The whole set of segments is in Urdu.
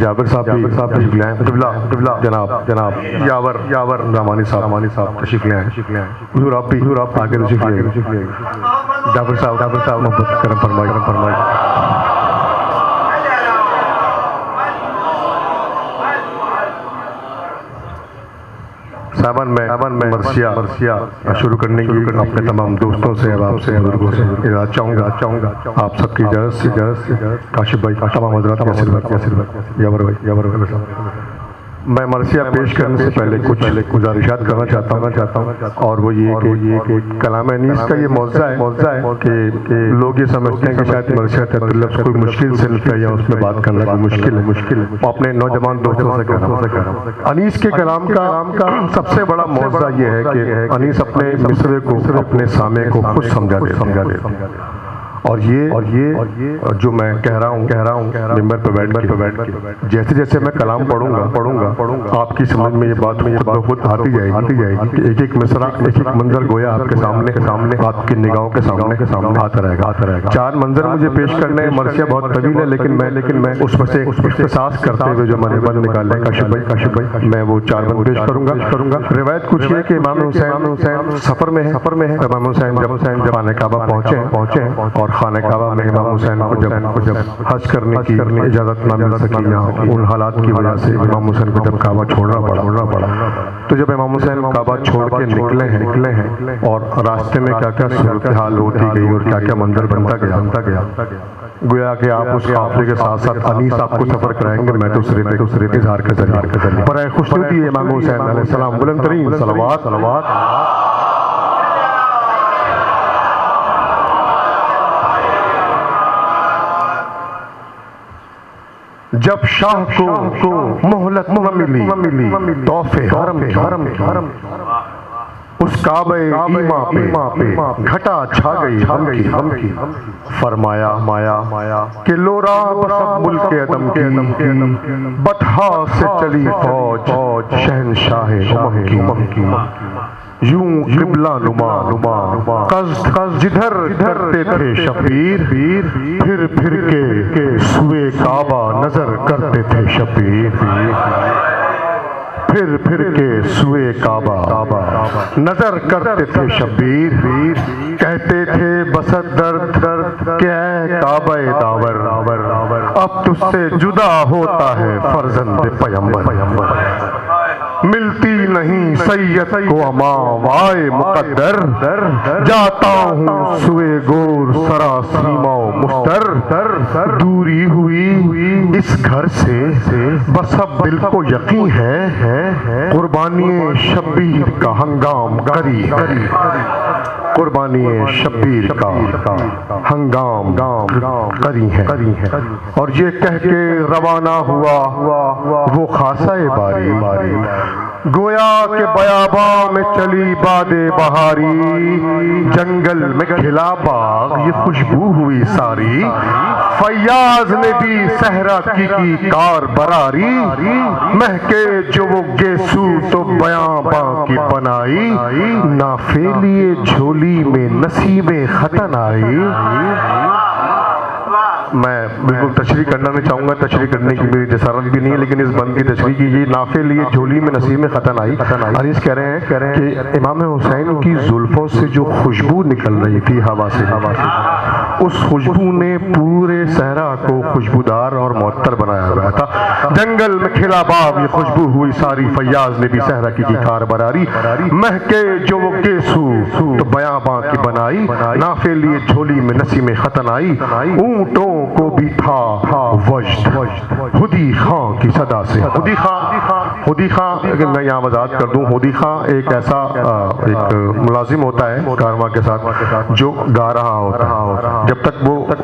جابر صاحب تشریف لے آئیں، جناب یاور رحمانی صاحب تشریف لے آئیں، حضور آپ بھی آگے تشریف لے آئیں، جابر صاحب محبت کرم فرمائیں۔ صاحبان میں مرثیہ شروع کرنے کی اپنے تمام دوستوں سے اب آپ سے بزرگوں سے اجازت چاہوں گا آپ سب کی اجازت سے کاشف بھائی تمام حضرات کی آشرواد یاور بھائی میں مرثیہ پیش کرنے سے پہلے کچھ گزارشات کرنا چاہتا ہوں اور وہ یہ کہ کلام انیس کا یہ موضوع ہے کہ لوگ یہ سمجھتے ہیں کہ شاید مرثیہ تحت لفظ کوئی مشکل صنف ہے یا اس میں بات کرنا کوئی مشکل ہے۔ اپنے نوجوان دوستوں سے کہہ رہا ہوں انیس کے کلام کا سب سے بڑا موضوع یہ ہے کہ انیس اپنے مصرعے کو اپنے سامع کو خود سمجھا دیتے ہیں اور یہ جو میں کہہ رہا ہوں ممبر پہ بیٹھ کے جیسے میں کلام پڑھوں گا آپ کی سمجھ میں یہ بات خود بخود آتی جائے گی کہ ایک مصرع ایک منظر گویا آپ کے سامنے آپ کی نگاہوں کے سامنے آتا رہے گا۔ 4 منظر مجھے پیش کرنے ہیں، مرثیہ بہت طویل ہے لیکن میں اس میں سے اختصاص کرتے ہوئے جو ہمارے بند نکالے کاشف بھائی میں وہ 4 بند پیش کروں گا۔ روایت کچھ یہ کہ امام حسین سفر میں ہے، امام حسین جب خانہ کعبہ پہنچے اور خانہ کعبہ میں امام حسین کو جب حج کرنے کی اجازت نہ مل سکی یا ان حالات کی وجہ سے امام حسین کو جب کعبہ چھوڑنا پڑا تو جب امام حسین کعبہ چھوڑ کے نکلے ہیں اور راستے میں کیا صورتحال ہوتی گئی اور کیا منظر بنتا گیا گویا کہ آپ اس قافلے کے ساتھ انیس آپ کو سفر کرائیں گے، میں تو صرف اظہار کا ذریعہ برائے خوشنودی امام حسین علیہ السلام بلند ترین صلوات۔ جب شاہ کو مہلت نہ ملی طوف حرم اس کعبہ ایما پہ گھٹا چھا گئی ہم کی فرمایا کہ لورا بسب ملک عدم کی بطحا سے چلی فوج شہنشاہ امم کی یوں قبلہ نما قصد جدھر کرتے تھے شبیر پھر کے سوئے کعبہ نظر کرتے تھے شبیر پھر کے سوئے کعبہ نظر کرتے تھے شبیر کہتے تھے بسد درد کہ اے کعبہ داور اب تجھ سے جدا ہوتا ہے فرزند پیمبر ملتی نہیں سید کو اماوائے مقدر جاتا ہوں سوئے گور سرا سیما و مستر دوری ہوئی اس گھر سے بس اب دل کو یقین ہے قربانی شبیر کا ہنگام کری قربانی شبیر کا ہنگام کری ہے اور یہ کہہ کے روانہ ہوا وہ خاصہ باری گویا کہ بیاباں میں چلی باد بہاری جنگل میں کھلا باغ یہ خوشبو ہوئی ساری فیاض نے بھی صحرا کی کار براری مہکے جو وہ گیسو تو بیاباں کی بنائی نافے لیے جھولی میں نسیم ختن آئی۔ میں بالکل تشریح کرنا نہیں چاہوں گا، تشریح کرنے کی میری جسارت بھی نہیں ہے، لیکن اس بند کی تشریح کی یہ نافے لیے جھولی میں نسیم ختن آئی۔ حدیث کہہ رہے ہیں کہ امام حسین کی زلفوں سے جو خوشبو نکل رہی تھی ہوا سے اس خوشبو نے پورے صحرا کو خوشبودار اور معطر بنایا ہوا تھا۔ جنگل میں کھلا باغ یہ خوشبو ہوئی ساری فیاض نے بھی صحرا کی کار براری مہکے جو وہ گیسو تو بیاباں کی بنائی نافے لیے جھولی میں نسیم ختن آئی اونٹوں کو بھی تھا وجد ہدی خان کی صدا سے۔ ہدی خان اگر میں یہاں وضاحت کر دوں، ہدی خان ایک ایسا ایک ملازم ہوتا ہے کارواں کے ساتھ جو گا رہا ہوتا، جب تک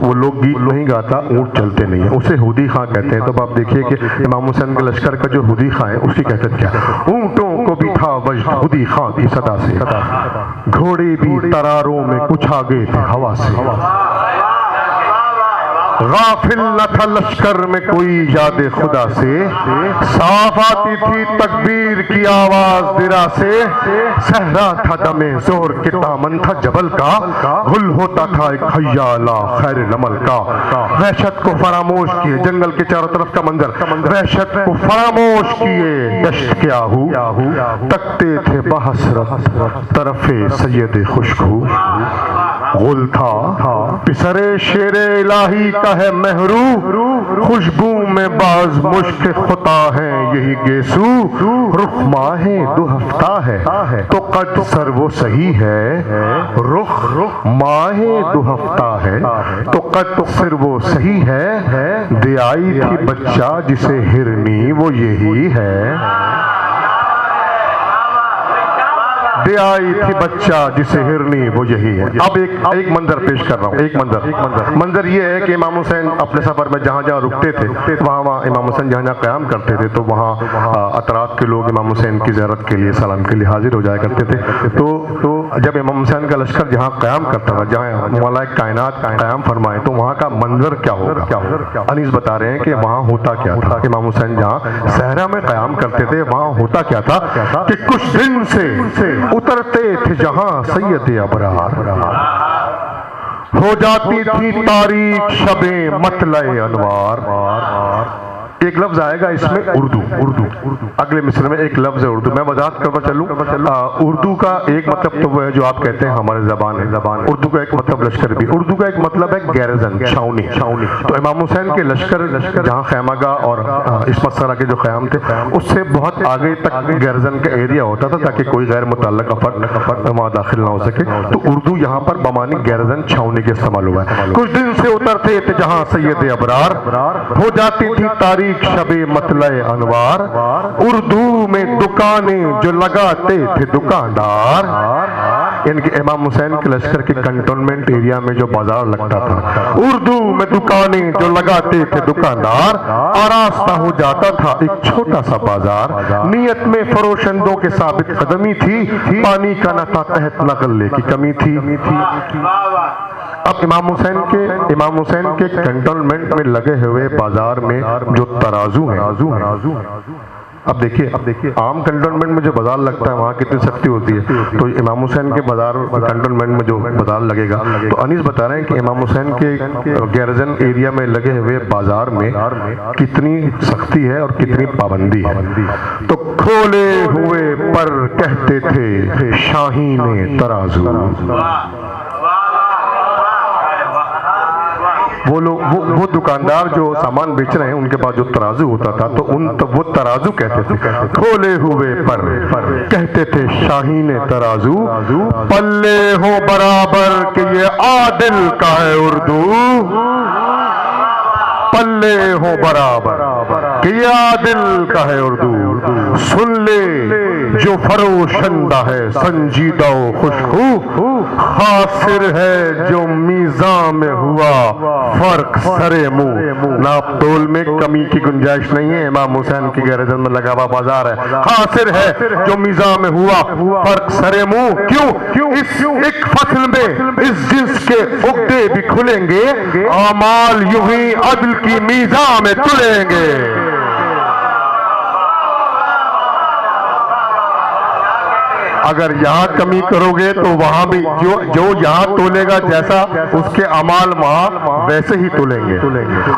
وہ لوگ گیت نہیں گاتا اونٹ چلتے نہیں ہیں، اسے ہدی خان کہتے ہیں۔ تو آپ دیکھیے کہ امام حسین کے لشکر کا جو ہدی خان ہے اس کی کیفیت کیا، اونٹوں کو بھی تھا وجد ہدی خان کی صدا سے، گھوڑے بھی تراروں میں کچھ آگے تھے ہوا سے۔ غافل نہ تھا لشکر میں کوئی یاد خدا سے، صاف آتی تھی تکبیر کی آواز درا سے، صحرا تھا دم زور کے دامن تھا جبل کا، غل ہوتا تھا ایک حیالہ خیر العمل کا، وحشت کو فراموش کیے، جنگل کے چاروں طرف کا منظر، وحشت کو فراموش کیے دشت کے آہو، تکتے تھے بحسرت طرف سید خشکو، غل تھا پسرے شیر الہی کا ہے مہرو، خوشبو میں باز مشک خطا ہے یہی گیسو، رخ ماہ دو ہفتہ ہے تو قد سر وہ صحیح ہے، رخ ماہ دو ہفتہ ہے تو قد سر وہ صحیح ہے، دے آئی تھی بچہ جسے ہرنی وہ یہی ہے، دے آئی تھی بچہ جسے ہرنی وہ یہی ہے۔ اب ایک منظر پیش کر رہا ہوں، ایک منظر یہ ہے کہ امام حسین اپنے سفر میں جہاں جہاں رکتے تھے وہاں امام حسین جہاں جہاں قیام کرتے تھے تو وہاں اطراف کے لوگ امام حسین کی زیارت کے لیے سلام کے لیے حاضر ہو جایا کرتے تھے، تو جب امام حسین کا لشکر جہاں قیام کرتا تھا، جہاں مولا کائنات قیام فرمائے، تو وہاں کا منظر کیا ہوگا؟ انیس بتا رہے ہیں کہ وہاں ہوتا کیا تھا، امام حسین جہاں صحرا میں قیام کرتے تھے وہاں ہوتا کیا تھا کہ کچھ دن سے اترتے تھے جہاں سید ابرار، ہو جاتی تھی تاریک شبیں مطلع انوار، ایک لفظ آئے گا اس میں اردو، اگلے مصرع میں ایک لفظ ہے اردو، میں وضاحت کرتا چلوں، اردو کا ایک مطلب تو وہ ہے جو آپ کہتے ہیں ہمارے زبان ہے، اردو کا ایک مطلب لشکر بھی، اردو کا ایک مطلب ہے گیرزن، چھاؤنی، تو امام حسین کے لشکر جہاں خیمہ گاہ اور عصمت سرا کے جو خیام تھے اس سے بہت آگے تک گیرزن کا ایریا ہوتا تھا تاکہ کوئی غیر متعلق افراد وہاں داخل نہ ہو سکے، تو اردو یہاں پر بمانی گیرزن چھاؤنی کے استعمال ہوا ہے۔ کچھ دن سے اترتے تھے جہاں سید ابرار، ہو جاتی تھی تاریخ شب مطلع انوار، اردو میں دکانیں جو لگاتے تھے دکاندار، ان کے امام حسین کے لشکر کے کنٹونمنٹ ایریا میں جو بازار لگتا تھا، اردو میں دکانیں جو لگاتے تھے دکاندار، آراستہ ہو جاتا تھا ایک چھوٹا سا بازار، نیت میں فروشندوں کے ثابت قدمی تھی، پانی کا نہ تھا تحت نہ غلے کی کمی تھی۔ اب امام حسین کے کنٹونمنٹ میں لگے ہوئے بازار میں جو ترازو ہیں، اب دیکھیے عام کنٹونمنٹ میں جو بازار لگتا ہے وہاں کتنی سختی ہوتی ہے، تو امام حسین کے بازار کنٹونمنٹ میں جو بازار لگے گا، تو انیس بتا رہے ہیں کہ امام حسین کے گیرزن ایریا میں لگے ہوئے بازار میں کتنی سختی ہے اور کتنی پابندی ہے۔ تو کھولے ہوئے پر کہتے تھے شاہین ترازو، وہ دکاندار جو سامان بیچ رہے ہیں ان کے پاس جو ترازو ہوتا تھا تو وہ ترازو کہتے تھے، کھولے ہوئے پر کہتے تھے شاہین ترازو، پلے ہو برابر کہ یہ عادل کا ہے اردو، پلے ہو برابر کہ یہ عادل کا ہے اردو، سن لے جو فروشندہ ہے سنجیدہ و خوشخو، خاسر ہے جو میزان میں ہوا فرق سرے منہ، ناپ تول میں کمی کی گنجائش نہیں ہے، امام حسین کی گیرزن میں لگا ہوا بازار ہے، خاسر ہے جو میزان میں ہوا فرق سرے منہ، کیوں اس ایک فصل میں اس جنس کے عقدے بھی کھلیں گے، اعمال یوں ہی عدل کی میزان میں تلیں گے۔ اگر یہاں کمی کرو گے تو وہاں بھی جو یہاں تولے گا جیسا اس کے اعمال وہاں ویسے ہی تولیں گے۔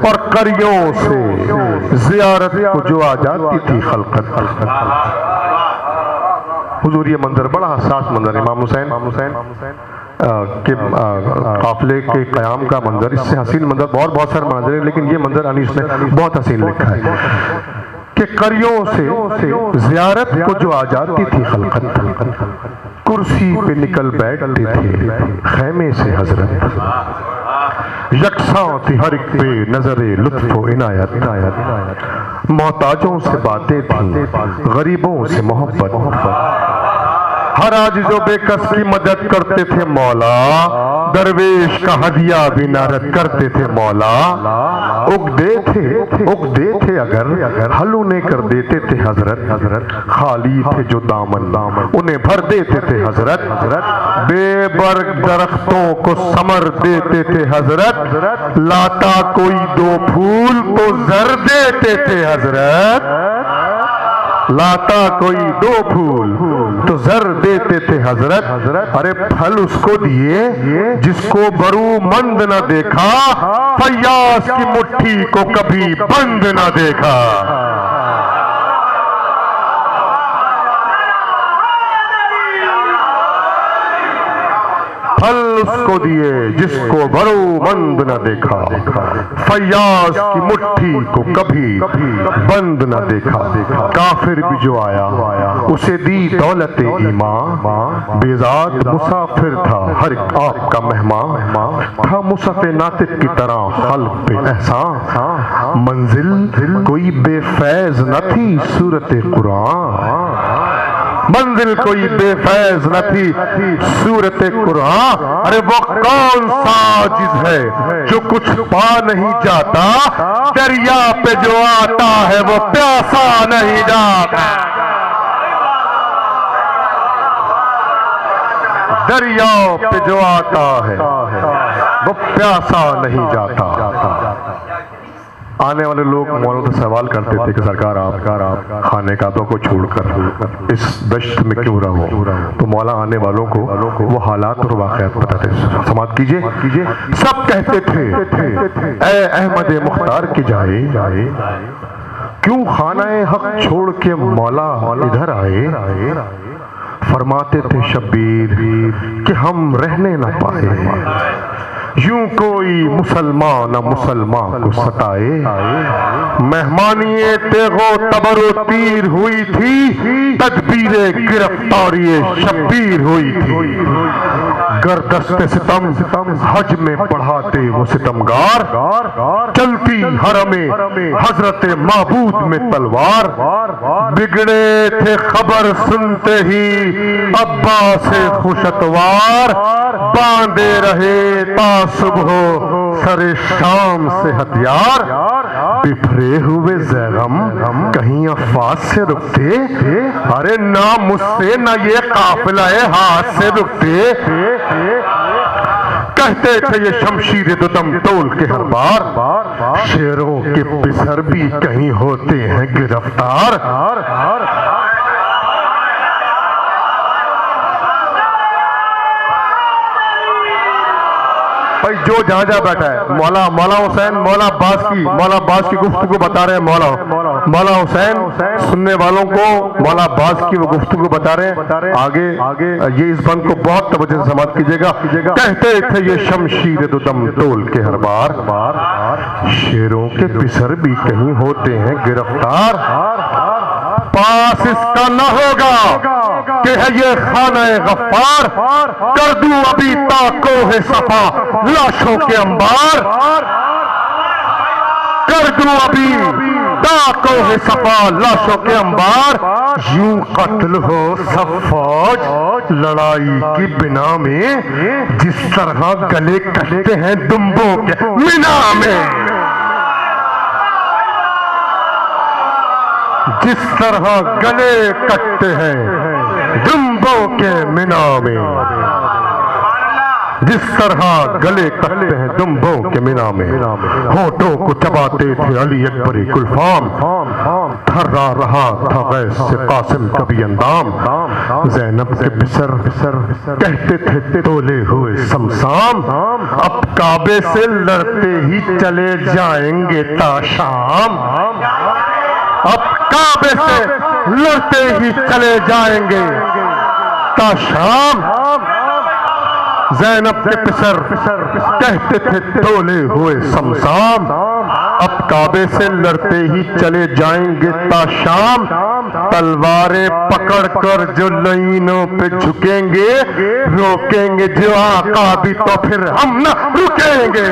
اور قریوں سے زیارت کو جو آ جاتی تھی خلقت، حضور یہ منظر بڑا حساس منظر، امام حسین کے قافلے کے قیام کا منظر، اس سے حسین منظر بہت سارے مناظر ہیں لیکن یہ منظر انیس نے بہت حسین لکھا ہے کہ قریوں سے زیارت کو جو آ جاتی تھی خلقت، کرسی پہ نکل بیٹھتے تھے خیمے سے حضرت، یکساں تھی ہر ایک پہ نظر لطف و عنایت، محتاجوں سے باتیں تھیں غریبوں سے محبت، ہر عاجز و بے کس کی مدد کرتے تھے مولا، درویش کا ہدیہ بھی نہ رد کرتے تھے مولا، اگدے تھے اگر حلونے کر دیتے تھے حضرت، خالی تھے جو دامن انہیں بھر دیتے تھے حضرت، بے برگ درختوں کو ثمر دیتے تھے حضرت، لاتا کوئی دو پھول تو زر دیتے تھے حضرت، لاتا کوئی دو پھول تو زر دیتے تھے حضرت، ارے پھل اس کو دیے جس کو برو مند نہ دیکھا، فیاض کی مٹھی کو کبھی بند نہ دیکھا، پھل اس کو دیے جس کو برو مند نہ دیکھا، فیاض کی مٹھی کو کبھی بند نہ دیکھا، کافر بھی جو آیا اسے دی دولت ایمان، بیزاد مسافر تھا ہر ایک آپ کا مہمان، تھا مصحف ناطق کی طرح خلق پہ احسان، منزل کوئی بے فیض نہ تھی سورت قرآن، منزل کوئی بے فیض نہ تھی سورت قرآن، ارے وہ کون سا عاجز ہے جو کچھ پا نہیں جاتا، دریا پہ جو آتا ہے وہ پیاسا نہیں جاتا، دریا پہ جو آتا ہے وہ پیاسا نہیں جاتا۔ آنے والے لوگ مولانا سے سوال کرتے تھے کہ سرکار آپ خانے کعبہ کو چھوڑ کر اس دشت میں کیوں رہو، تو مولا آنے والوں کو وہ حالات اور واقعات بتاتے تھے، سماعت کیجئے، سب کہتے تھے اے احمد مختار کی جائے کیوں خانہ حق چھوڑ کے مولا ادھر آئے، فرماتے تھے شبیر کہ ہم رہنے نہ پائے، یوں کوئی مسلمان مسلمان کو ستائے، مہمانی تیغ و تبر و تیر ہوئی تھی، تدبیر گرفتاری شبیر ہوئی تھی، گر دست ستم حج میں پڑھاتے وہ ستمگار، چلتی حرم حضرت معبود میں تلوار، بگڑے تھے خبر سنتے ہی عباس خوشتوار، باندھے رہے تا صبح سر شام سے ہتھیار، بفرے ہوئے زیغم کہیں افواج سے رکتے، ارے نہ مجھ سے نہ یہ قافلہ ہاتھ سے رکتے، کہتے تھے یہ شمشیر دم تول کے ہر بار، شیروں کے پسر بھی کہیں ہوتے ہیں گرفتار، بھائی جو جہاں جہاں بیٹھا ہے مولا حسین مولا عباس کی گفتگو بتا رہے ہیں، مولا حسین سننے والوں کو مولا عباس کی وہ گفتگو بتا رہے ہیں، آگے یہ اس بند کو بہت توجہ سے سماعت کیجئے گا، کہتے تھے یہ شمشیر دم تول کے ہر بار، شیروں کے پسر بھی کہیں ہوتے ہیں گرفتار، پاس اس کا نہ ہوگا کہ ہے یہ خانہ غفار، کر دوں ابھی تا کوہ صفا لاشوں کے انبار، کر دوں ابھی تا کوہ صفا لاشوں کے انبار، یوں قتل ہو سب فوج لڑائی کی بنا میں، جس طرح گلے کٹتے ہیں دمبوں کے منا میں، جس طرح گلے کٹتے ہیں دمبوں کے منا میں، جس طرح گلے کٹتے ہیں دمبوں کے منا میں، ہونٹوں کو چباتے تھے علی اکبر گلفام، تھرا رہا تھا غیث سے قاسم کبھی اندام، زینب کے بسر کہتے تھے تولے ہوئے سمسام، اب کعبے سے لڑتے ہی چلے جائیں گے تا شام، اب کعبے سے لڑتے ہی چلے جائیں گے تا شام، زینب کے پسر کہتے تھے تولے ہوئے سمسام، اب کعبے سے لڑتے ہی چلے جائیں گے تا شام، تلواریں پکڑ کر جو لائنوں پہ جھکیں گے، روکیں گے جو آقا بھی تو پھر ہم نہ رکیں گے،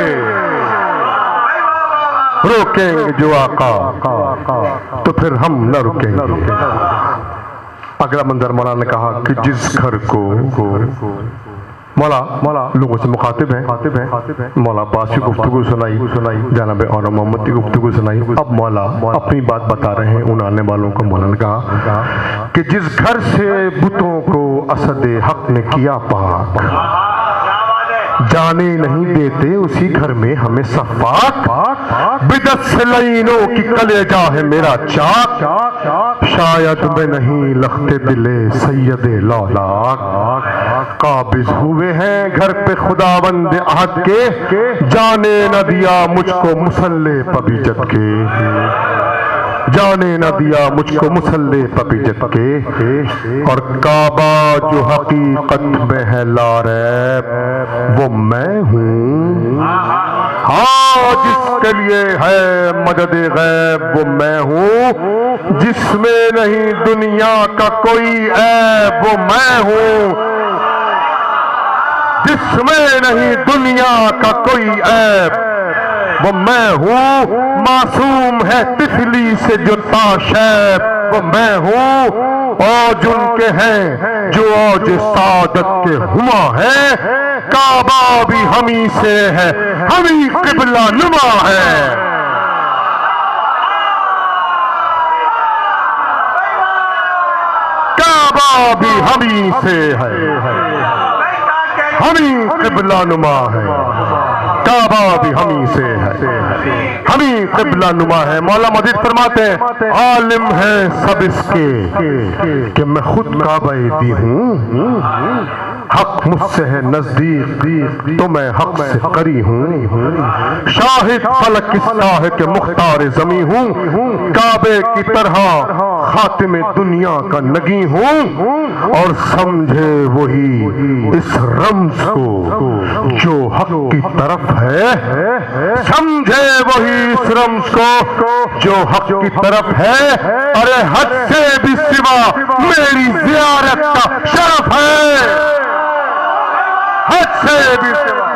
روکیں گے جو آقا تو پھر ہم نہ رکیں گے۔ اگلا منظر مولانا نے کہا کہ جس گھر کو مولا لوگوں سے مخاطب ہیں، مولا عباس کی گفتگو سنائی، جناب اور محمد کی گفتگو سنائی، اب مولا اپنی بات بتا رہے ہیں ان آنے والوں کو۔ مولا نے کہا کہ جس گھر سے بتوں کو اسد حق نے کیا پاک، جانے نہیں دیتے اسی گھر میں ہمیں صفاق، بدعت سے لعینوں کی کلیجہ ہے میرا چاک، شاید میں نہیں لخت دلے سید لالاک، قابض ہوئے ہیں گھر پہ خداوند عہد کے، جانے نہ دیا مجھ کو مسلح پبیجت کے، جانے نہ دیا مجھ کو مسلح پبیجت کے، اور کعبہ جو حقیقت میں ہے لا ریب وہ میں ہوں، ہاں جس کے لیے ہے مدد غیب وہ میں ہوں، جس میں نہیں دنیا کا کوئی عیب وہ میں ہوں، جس میں نہیں دنیا کا کوئی عیب وہ میں ہوں، معصوم ہے طفلی سے جو تاشیب وہ میں ہوں، اور جن کے ہیں جو اوج سعادت کے ہما ہے، کعبہ بھی ہمیں سے ہے ہمیں قبلہ نما ہے، کعبہ بھی ہمیں سے ہے ہمیں قبلہ نما ہے، کعبہ بھی ہمیں سے ہے ہمیں قبلہ نما ہے۔ مولا مزید فرماتے ہیں عالم ہے سب اس کے کہ میں خود کعبہ دی ہوں، حق مجھ سے ہے نزدیک تو میں حق سے قری ہوں، شاہد فلک اس راہ کے مختار زمیں ہوں، کعبے کی طرح خاتم دنیا کا نگی ہوں، اور سمجھے وہی اس رمز کو جو حق کی طرف ہے، سمجھے وہی اس رمز کو جو حق کی طرف ہے، ارے حد سے بھی سوا میری زیارت کا شرف ہے، حد سے بھی سوا۔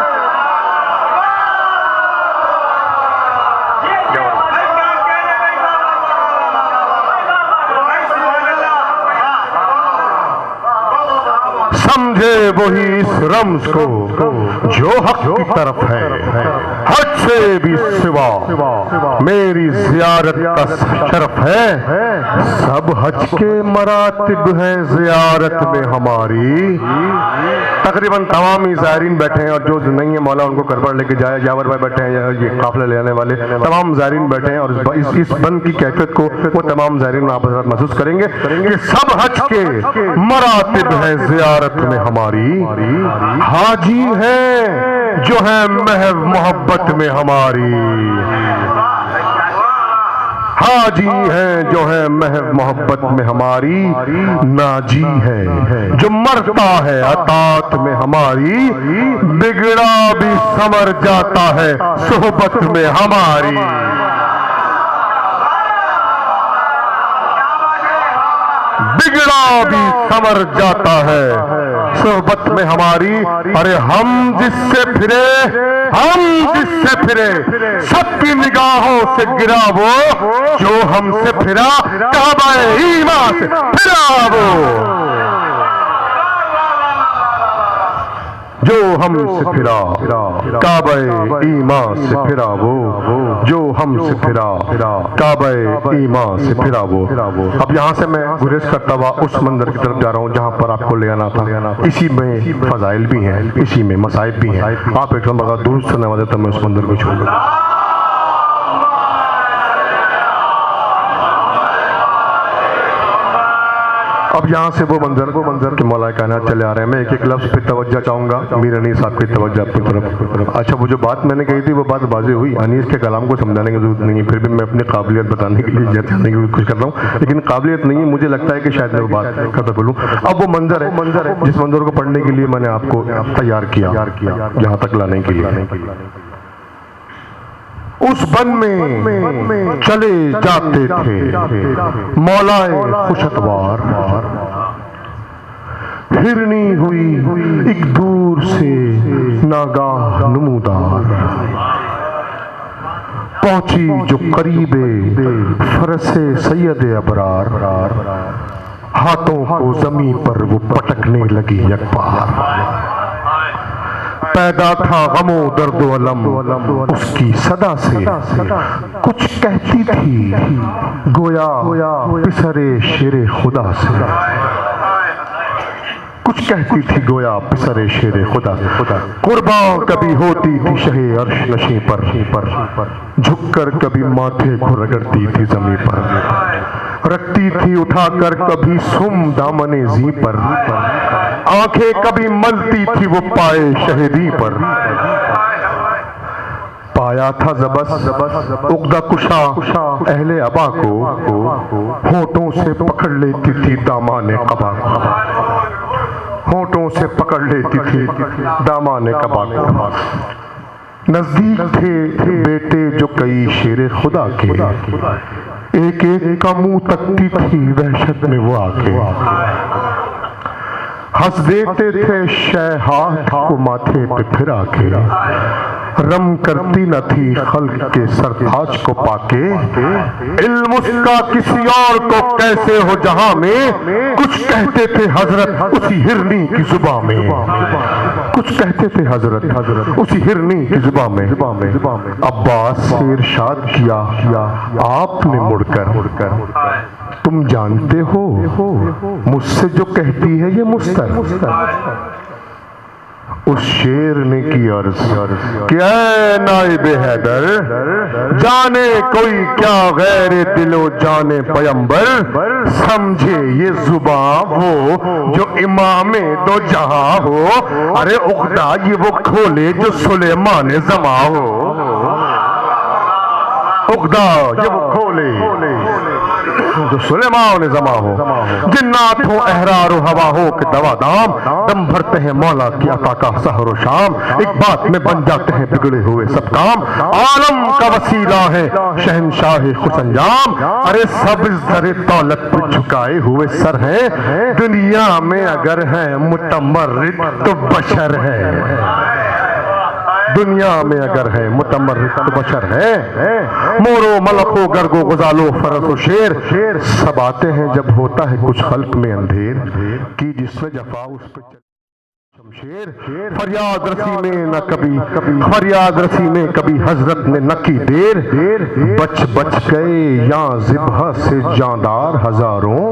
سمجھے وہی اس رمز کو جو حق کی طرف ہے، حد سے بھی سوا میری زیارت کا شرف ہے، سب حج کے مراتب ہیں زیارت میں ہماری۔ تقریباً تمام ہی زائرین بیٹھے ہیں، اور جو نہیں ہے مولا ان کو کربڑ لے کے جائے، جاور بھائی بیٹھے ہیں، یہ قافلہ لے آنے والے تمام زائرین بیٹھے ہیں، اور اس بند کی کیفیت کو وہ تمام زائرین آپ حضرات محسوس کریں گے کہ سب حج کے مراتب ہیں زیارت میں ہماری، حاجی ہیں جو ہیں محض محبت میں ہماری، حاجی ہیں جو ہیں محض محبت میں ہماری، ناجی ہے جو مرتا ہے اطاعت میں ہماری، بگڑا بھی سنور جاتا ہے صحبت میں ہماری، بگڑا بھی سنور جاتا ہے صحبت میں ہماری۔ ارے ہم جس سے پھرے سب کی نگاہوں سے گرا وہ جو ہم سے پھرا، کعبہ ایمان سے پھرا وہ جو ہم سے پھرا، کعبہ ایمان سے پھرا وہ جو ہم سے پھرا، کعبہ ایمان سے پھرا وہ۔ اب یہاں سے میں گریز کرتا ہوا اس منظر کی طرف جا رہا ہوں جہاں پر آپ کو لے آنا تھا، اسی میں فضائل بھی ہیں، اسی میں مصائب بھی ہیں، آپ ایک دم بغیر درست سے نوازے تو میں اس منظر کو چھوڑ دوں۔ اب یہاں سے وہ منظر کہ مولا کائنات چلے آ رہے ہیں، میں ایک لفظ پہ توجہ چاہوں گا، میر انیس صاحب کی توجہ اپنی طرف۔ اچھا وہ جو بات میں نے کہی تھی وہ بات واضح ہوئی، انیس کے کلام کو سمجھانے کی ضرورت نہیں ہے، پھر بھی میں اپنی قابلیت بتانے کے لیے جانے کی کوشش کر رہا ہوں، لیکن قابلیت نہیں ہے، مجھے لگتا ہے کہ شاید میں وہ بات کرتا بولوں۔ اب وہ منظر ہے جس منظر کو پڑھنے کے لیے میں نے آپ کو تیار کیا یہاں تک لانے کے لیے۔ اس بن میں چلے جاتے تھے مولائے خوشتوار، ہرنی ہوئی ایک دور سے ناگاہ نمودار، پہنچی جو قریب فرس سید ابرار، ہاتھوں کو زمین پر وہ پٹکنے لگی یک بار، پیدا تھا غم و درد و علم اس کی صدا سے، کچھ کہتی تھی گویا پسرے شیر خدا سے، کچھ کہتی تھی گویا پسرے شیر خدا سے، قربان کبھی ہوتی تھی شہ عرش نشیں پر، جھک کر کبھی ماتھے کو رگڑتی تھی زمین پر، رکھتی تھی اٹھا کر کبھی سم دامن زی پر، آنکھیں کبھی ملتی تھی وہ پائے شہدی پر، پایا تھا زبس عقدہ کشا اہل عبا کو، ہونٹوں سے پکڑ لیتی تھی دامان قبا کو، ہونٹوں سے پکڑ لیتی تھی دامان قبا کو، نزدیک تھے بیٹے جو کئی شیر خدا کے، ایک ایک کا منہ تکتی تھی وحشت میں وہ آکے، ہنس دیتے تھے شہاد کو ماتھے پہ پھرا کے، رم کرتی نہ تھی خلق کے سرتاج کو پاکے، علم اس کا کسی اور کو کیسے ہو جہاں میں، کچھ کہتے تھے حضرت اسی ہرنی کی زبان میں، کچھ کہتے تھے حضرت اسی ہرنی کی زبان میں، عباس سے ارشاد کیا آپ نے مڑ کر، تم جانتے ہو مجھ سے جو کہتی ہے یہ مستر، اس شیر نے کی عرض کہ اے نائب حیدر، جانے کوئی کیا غیر دل و جان پیمبر، سمجھے یہ زبان ہو جو امام دو جہاں ہو، ارے عقدہ یہ وہ کھولے جو سلیمان زماں ہو، عقدہ یہ وہ کھولے جو سلیمان زماں ہو، جنات ہو احرار و ہوا ہو کہ دوا دام، دم بھرتے ہیں مولا کی عطا کا سحر و شام، ایک بات میں بن جاتے ہیں بگڑے ہوئے سب کام، عالم کا وسیلہ ہے شہنشاہ خوش انجام، ارے سب زر دولت پہ جھکائے ہوئے سر ہیں، دنیا میں اگر ہے متمرد تو بشر ہے، دنیا میں اگر ہے متمرد تو بشر ہے، مور و ملک و گرگ و غزال و فرس و شیر، سب آتے ہیں جب ہوتا ہے کچھ خلق میں اندھیر، کی جس میں جفا اس پہ شمشیر، فریاد رسی میں نہ کبھی، فریاد رسی میں کبھی حضرت نے نہ کی دیر، بچ گئے یہاں ذبح سے جاندار ہزاروں،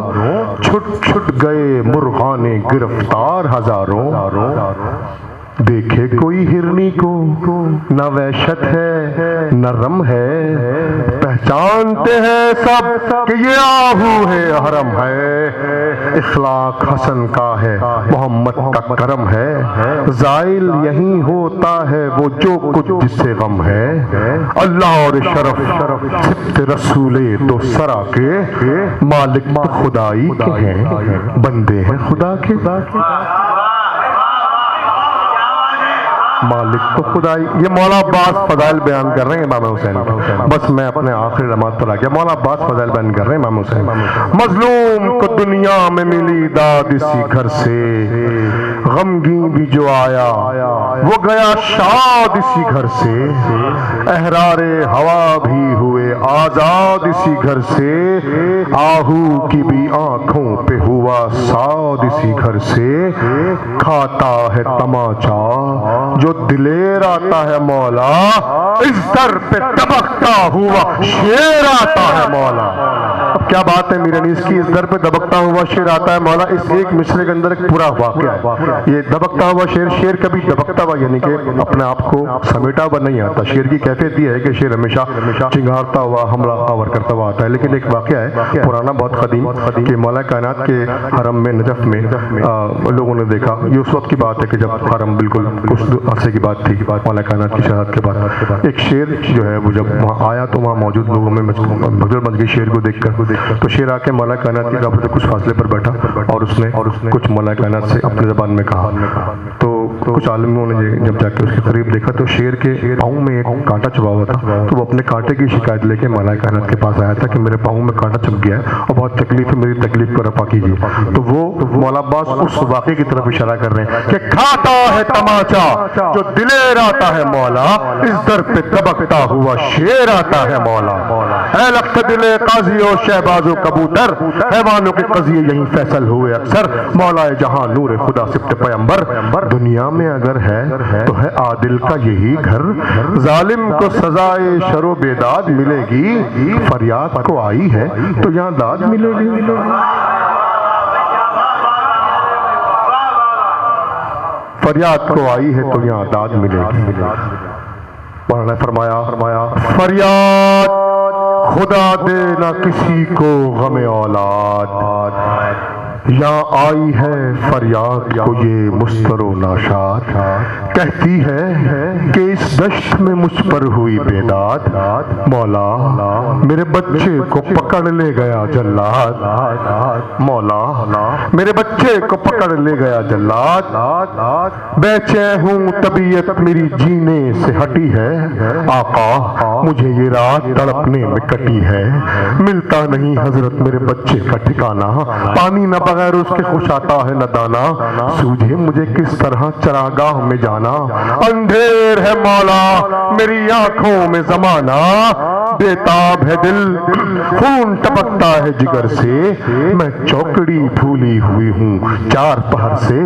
چھٹ گئے مرغان گرفتار ہزاروں، دیکھے کوئی ہرنی کو نہ وحشت ہے نہ رم ہے، پہچانتے ہیں سب کہ یہ آہو ہے حرم ہے، اخلاق حسن کا ہے محمد کا کرم ہے، زائل یہیں ہوتا ہے وہ جو کچھ جس سے غم ہے، اللہ اور شرف صفت رسول دو سرا کے، مالک تو خدائی کے ہیں بندے ہیں خدا کے، مالک تو خدائی، یہ مولا عباس فضائل بیان کر رہے ہیں امام حسین، بس میں اپنے آخری لمحات پر آ گیا، مولا عباس فضائل بیان کر رہے ہیں امام حسین، مظلوم کو دنیا میں ملی داد اسی گھر سے، غمگین بھی جو آیا وہ گیا شاد اسی گھر سے، احرار ہوا بھی ہوئے آزاد اسی گھر سے، آہو کی بھی آنکھوں پہ ہوا ساد اسی گھر سے، کھاتا ہے تماچا جو دلیر آتا ہے مولا، اس در پہ دبکتا ہوا شیر آتا ہے مولا، اب کیا بات ہے میرے انیس کی، اس در پہ دبکتا ہوا شیر آتا ہے مولا، اس ایک مصرے کے اندر ایک پورا واقعہ ہے، یہ دبکتا ہوا شیر کبھی دبکتا ہوا یعنی کہ اپنے آپ کو سمیٹا ہوا نہیں آتا، شیر کی کیفیت یہ ہے کہ شیر ہمیشہ چنگارتا ہوا حملہ آور کرتا ہوا آتا ہے، لیکن ایک واقعہ ہے پرانا بہت قدیم کہ مولا کائنات کے حرم میں نجف میں لوگوں نے دیکھا، یہ اس وقت کی بات ہے کہ جب حرم بالکل کچھ عرصے کی بات تھی، مولا کائنات کی شہادت کے بعد ایک شیر جو ہے وہ جب وہاں آیا تو وہاں موجود لوگوں میں بھگدڑ مچ گئی شیر کو دیکھ کر، تو شیر آ کے مولا کائنات کی قبر سے کچھ فاصلے پر بیٹھا اور اس نے کچھ مولا کائنات سے اپنی زبان میں کہا، تو کچھ عالموں نے جب جا کے اس کے قریب دیکھا تو شیر کے پاؤں میں ایک کانٹا چبھا ہوا تھا، تو وہ اپنے کانٹے کی شکایت لے کے مولا کائنات کے پاس آیا تھا کہ میرے پاؤں میں کانٹا چبھ گیا ہے اور بہت تکلیف ہے، میری تکلیف کو رفع کیجیے۔ تو وہ مولا عباس اس واقعے کی طرف اشارہ کر رہے ہیں کہ کھاتا ہے تماچا جو دلیر آتا ہے مولا، اس در پہ دبکتا ہوا شیر آتا ہے مولا۔ اے لخت دل قاضی و شہباز و کبوتر، حیوانوں کے قضیے یہیں فیصل ہوئے اکثر، مولا جہاں نور خدا سبت پیمبر، دنیا میں اگر ہے تو ہے عادل کا یہی گھر، ظالم کو سزائے شر و بیداد ملے گی، فریاد کو آئی ہے تو یہاں داد ملے گی۔ فریاد کو آئی ہے تو یہاں داد ملے گی۔ مولانا نے فرمایا فریاد خدا دے نہ کسی کو غم اولاد، یہاں آئی ہے فریاد کو یہ مستر و ناشاد، کہتی ہے کہ اس دشت میں مجھ پر ہوئی بیداد، مولا میرے بچے کو پکڑ لے گیا جلاد، مولا میرے بچے کو پکڑ لے گیا جلاد، بے چین ہوں طبیعت میری جینے سے ہٹی ہے، آقا مجھے یہ رات تڑپنے میں کٹی ہے، ملتا نہیں حضرت میرے بچے کا ٹھکانہ، پانی نہ بغیر اس کے خوش آتا ہے نہ دانا، سوجھے مجھے کس طرح چراگاہ میں جانا، اندھیر ہے مولا میری آنکھوں میں زمانہ، بےتاب ہے دل خون ٹپکتا ہے جگر سے، میں چوکڑی پھولی ہوئی ہوں چار پہر سے،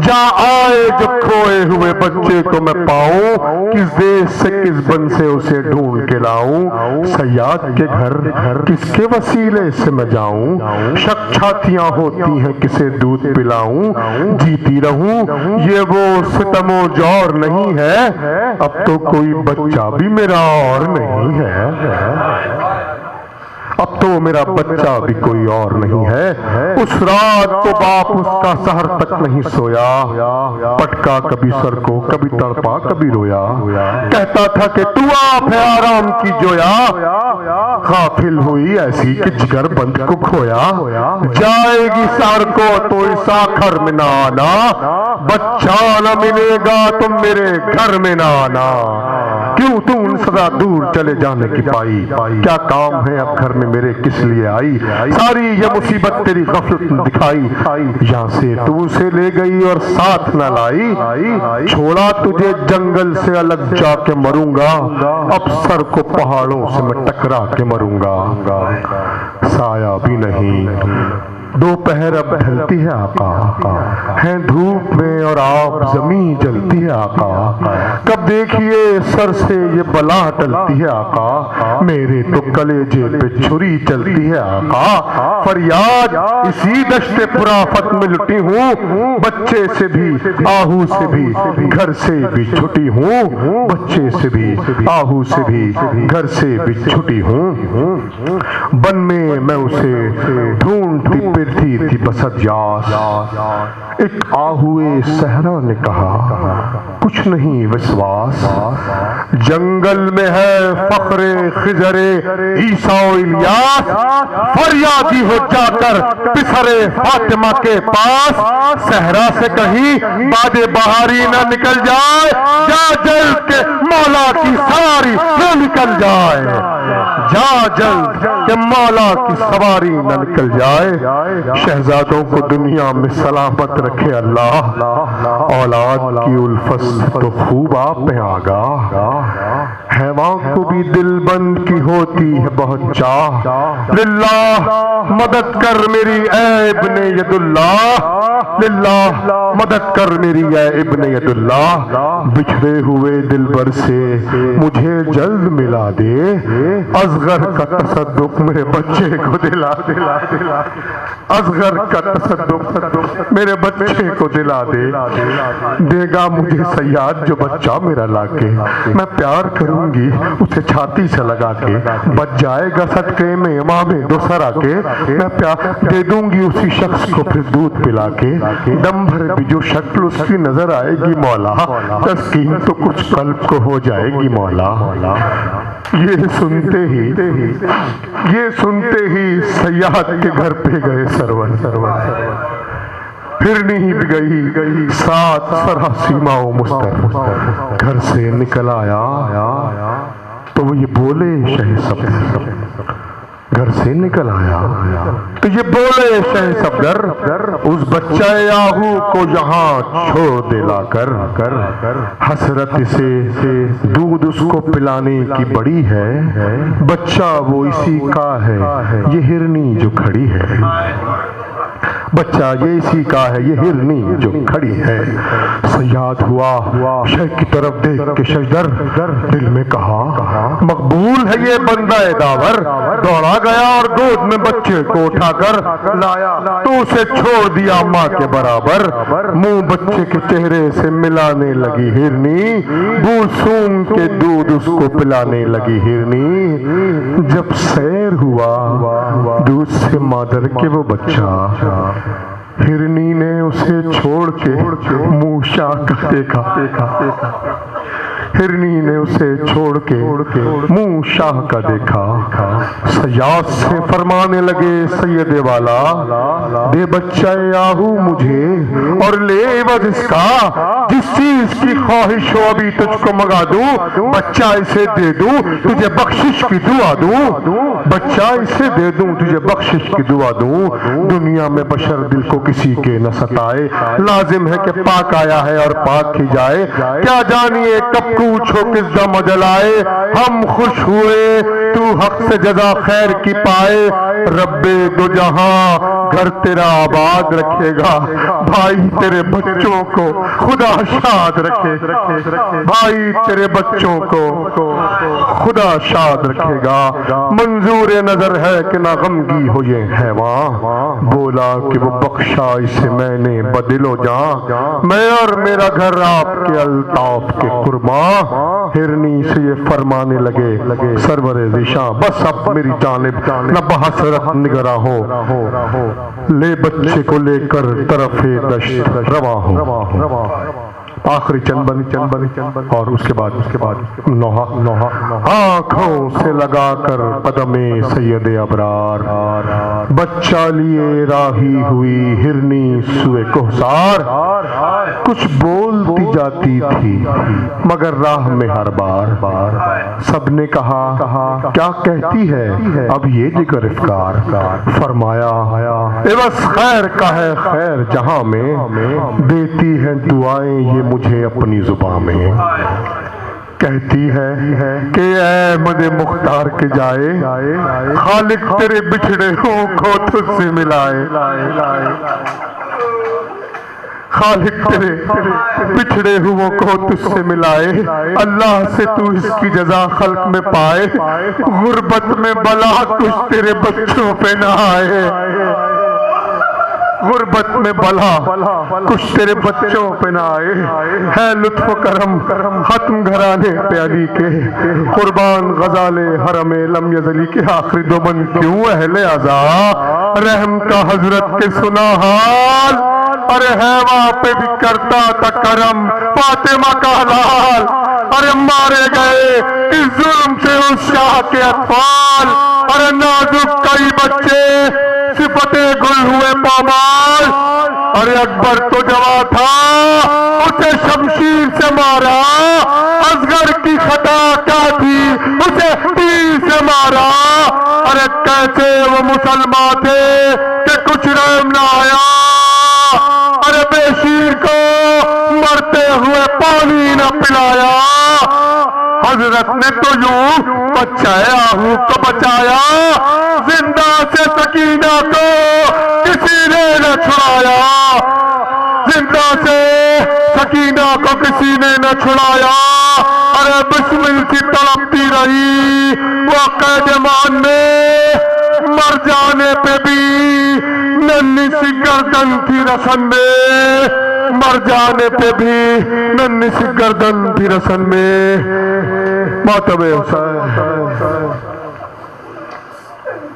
جا آئے جو کھوئے ہوئے بچے کو میں پاؤں، کس دیش سے کس بن سے اسے ڈھونڈ کے لاؤں، سیاد کے گھر کس کے وسیلے سے میں جاؤں، شک چھاتیاں ہوتی ہیں کسے دودھ پلاؤں، جیتی رہوں یہ وہ ستم و جور نہیں ہے، اب تو کوئی بچہ بھی میرا اور نہیں ہے، اب تو میرا بچہ بھی کوئی اور نہیں ہے، اس رات کو باپ اس کا سحر تک نہیں سویا، پٹکا کبھی سر کو کبھی تڑپا کبھی رویا، کہتا تھا کہ تو آپ ہے آرام کی جویا، غافل ہوئی ایسی کہ جگر بند کو کھویا، جائے گی سار کو تو اس آخر میں نہ آنا، بچہ نہ ملے گا تم میرے گھر میں نہ آنا، کیوں تم سدا دور چلے جانے کی پائی، کیا کام ہے اب گھر میں میرے کس لیے آئی، ساری یہ مصیبت تیری غفلت دکھائی، یہاں سے تو اسے لے گئی اور ساتھ نہ لائی، چھوڑا تجھے جنگل سے الگ جا کے مروں گا، اب سر کو پہاڑوں سے میں ٹکرا کے مروں گا، سایہ بھی نہیں دوپہر اب ڈھلتی ہے آقا، ہیں دھوپ میں اور آپ زمین جلتی ہے آقا، کب دیکھیے سر سے یہ بلا ٹلتی ہے آقا، میرے تو کلیجے پہ چھری چلتی ہے آقا، فریاد اسی دشت پرافت میں لٹی ہوں، بچے سے بھی آہو سے بھی گھر سے بھی چھٹی ہوں، بچے سے بھی آہو سے بھی گھر سے بھی چھٹی ہوں، بن میں اسے ڈھونڈتی پھرتی تھی بسد یاس، ایک آہوئے صحرا نے کہا کچھ نہیں وسواس، جنگل میں ہے فخر خضر عیسیٰ و الیاس، فریادی ہو جا کر پسر فاطمہ کے پاس، صحرا سے کہیں باد بہاری نہ نکل جائے، جا جلد کے مولا کی سواری نہ نکل جائے، جا جلد کہ مولا کی سواری نہ نکل جائے، شہزادوں کو دنیا میں سلامت رکھے اللہ، اولاد کی الفت تو خوب آپ میں آگاہ، حیوان کو بھی دل بند کی ہوتی ہے بہت چاہ، للہ مدد کر میری اے ابن ید اللہ، للہ مدد کر میری اے ابن ید اللہ، بچھڑے ہوئے دلبر سے مجھے جلد ملا دے، اصغر کا تصدق میرے بچے کو دلا دلا دلا، اصغر کا تصدق میرے بچے کو دلا دے، دے گا مجھے سیاد جو بچہ میرا لا کے، میں پیار کروں گی اسے چھاتی سے لگا کے، بچ جائے گا صدقے میں امام دوسر آ کے، میں پیار دے دوں گی اسی شخص کو پھر دودھ پلا کے، دم بھر بھی جو شکل اس کی نظر آئے گی مولا، تسکین تو کچھ قلب کو ہو جائے گی مولا، یہ سنتے ہی سیاد کے گھر پہ گئے سرور، ہرنی بھی گئی ساتھ سراسیما و مستر، گھر سے نکل آیا تو وہ یہ بولے شہ صفدر، گھر سے نکل آیا تو یہ بولے شہ صفدر، اس بچہ آہو کو یہاں چھوڑ دے لا کر، حسرت سے دودھ اس کو پلانے کی بڑی ہے، بچہ وہ اسی کا ہے یہ ہرنی جو کھڑی ہے، بچہ یہ اسی کا ہے یہ ہرنی جو کھڑی ہے۔ سیاد ہوا شہ کی طرف دیکھ کے شجدر، دل میں کہا مقبول ہے یہ بندہ داور، دوڑا گیا اور گود میں بچے کو اٹھا کر لایا تو اسے چھوڑ دیا ماں کے برابر، منہ بچے کے چہرے سے ملانے لگی ہرنی، بوسوم کے دودھ اس کو پلانے لگی ہرنی، جب سیر ہوا دودھ سے مادر کے وہ بچہ، ہرنی نے اسے چھوڑ کے منہ شاہ کا دیکھا، ہرنی نے اسے چھوڑ کے منہ شاہ کا دیکھا، سیاد سے فرمانے لگے سید والا دے بچہ آہو مجھے اور لے عوض اس کا جس چیز کی خواہش ہو ابھی تجھ کو منگا دوں، بچہ اسے دے دوں تجھے بخشش کی دعا دوں، بچہ اسے دے دوں تجھے بخشش کی دعا دوں، دنیا میں بشر دل کو کسی کے نہ ستائے، لازم ہے کہ پاک آیا ہے اور پاک ہی جائے، کیا جانیے کب پوچھو کس دم اجل آئے، ہم خوش ہوئے تو حق سے جزا خیر کی پائے، رب دو جہاں گھر تیرا آباد رکھے گا، بھائی تیرے بچوں کو خدا شاد رکھے، بھائی تیرے بچوں کو خدا شاد رکھے گا، منظور نظر ہے کہ نہ غمگی ہو یہ حیوان، بولا کہ وہ بخشا اسے میں نے بدل و جاں، میں اور میرا گھر آپ کے الطاف کے قرباں، ہرنی سے یہ فرمانے لگے سرور ذیشاں بس اب میری جانب نہ بحسرت نگراں ہو، لے بچے کو لے کر طرف دشت رواں ہو، آخری چند بند اور اس کے بعد نوحہ آنکھوں سے لگا کر قدم سید ابرار، بچہ لیے راہی ہوئی ہرنی سوئے کوہسار، کچھ بولتی جاتی تھی مگر راہ میں ہر بار، سب نے کہا کیا کہتی ہے اب یہ جگر افکار، فرمایا عوض خیر کا ہے خیر جہاں میں، دیتی ہیں دعائیں یہ مجھے اپنی زباں میں، کہتی ہے کہ اے مد مختار کے جائے، خالق تیرے بچھڑے ہوں کو تجھ سے ملائے، خالق تیرے بچھڑے ہوئوں کو تجھ سے ملائے، اللہ سے تو اس کی جزا خلق میں پائے، غربت میں بلا کچھ تیرے بچوں پہ نہ آئے، غربت میں بلا کچھ تیرے بچوں پہ نہ آئے، ہے لطف و کرم ختم گھرانے پہ علی کے، قربان غزال حرم لم یزلی کے، آخری دو بند کیوں اہل عزا رحم کا حضرت کے سنا حال، ارے ہے وہاں پہ بھی کرتا تھا کرم فاطمہ کا حلال، ارے مارے گئے اس ظلم سے اس شاہ کے اطفال، ارے نازک کئی بچے صفت گل ہوئے پامال، ارے اکبر تو جوان تھا اسے شمشیر سے مارا، اصغر کی خطا کیا تھی اسے تیر سے مارا، ارے کیسے وہ مسلمان تھے کہ کچھ رحم نہ آیا، ارے بے شیر کو مرتے ہوئے پانی نہ پلایا، حضرت نے تو یوں بچہ آہو کو بچایا، زندہ سے سکینہ کو کسی نے نہ چھڑایا، زندہ سے سکینہ کو کسی نے نہ چھڑایا، ارے بسمل سی تڑپتی رہی وہ قید مان میں، مر جانے پہ بھی ننھی سی گردن تھی رسن میں، مر جانے پہ بھی ننھی سی گردن تھی رسن میں، ماتم حسین